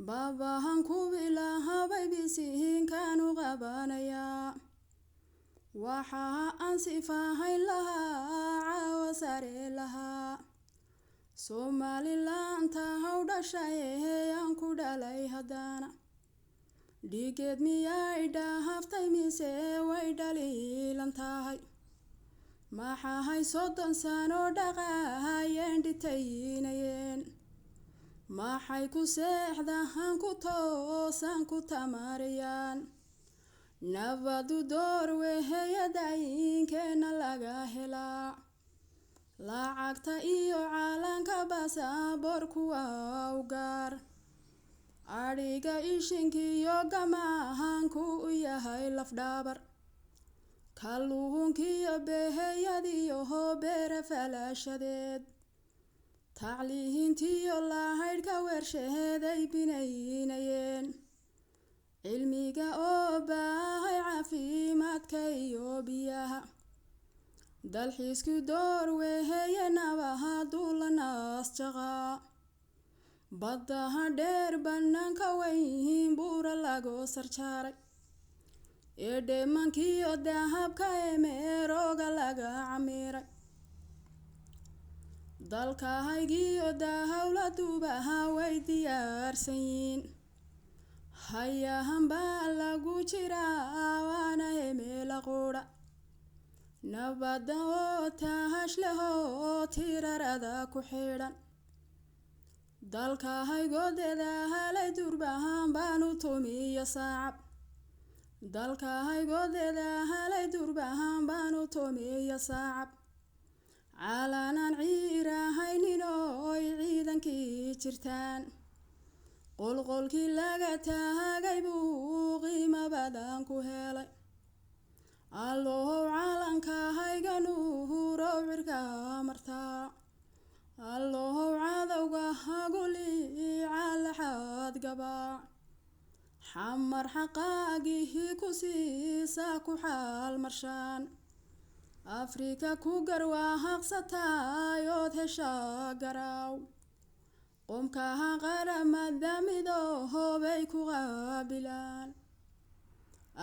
baba hanku bilaha baybisiin kaanu qabanaya waxa aan sifahay lahaa caawa sare lahaa Somaliland tahaw dhashay aan ku dhalay hadana dhigeed miyay dhahaftay mise way dhaliilan tahay maxay soddon sano dhaqaayeen dhitaynayeen maxay ku seexdaan ku toosan ku tamariyaan nabadu door weeyadayinkeena laga helaa lacagta iyo caalanka baasaboorku waa u gaar adhiga ishinkiyo gamahanku u yahay lafdhabar kalluunkiyo beehayadiyo beere falaashadeed tacliintiyo lahaydhka weershaheeday binaynayeen cilmiga oo baahay caafimaadka iyo biyaha dalxiisku door weeyanaba duulanaas jaqaa baddaha dheer bannaanka weyn buura lagu sarjaaray dheemankiyo dahabka meerooga laga camiray dalkahaygiyo dahawladuba way diyaarsan yihiin hayahan baa lagu jiraa waana meel qura nabada oo tahash leh oo tirarada ku xidhan dalkahaygoodeda halay durbahan baanu tumiyo saacab dalkahaygoodeda halay durbahan baanu tumiyo saacab calanan ciirahaynin oo ciidankii jirtaan qolqolkii laga taagay buu qiimo badan ku helay allow calankahayga nuuro cirka martaa allow cadowga haguli calaxad gabaa xamar xaqaagii ku siisa ku xaal marshaan afrika ku garwaaqsatay oo heshaa garaaw qomkaha qaramada midoobay ku qaabilaan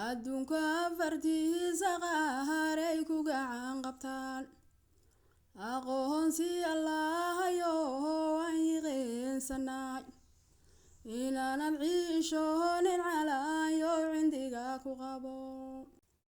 adduunka afartiisa qaaray ku gacan qabtaan aqoonsi allahayo waan yiqiinsanay inaanad ciishoonin calaayo cindiga ku qabo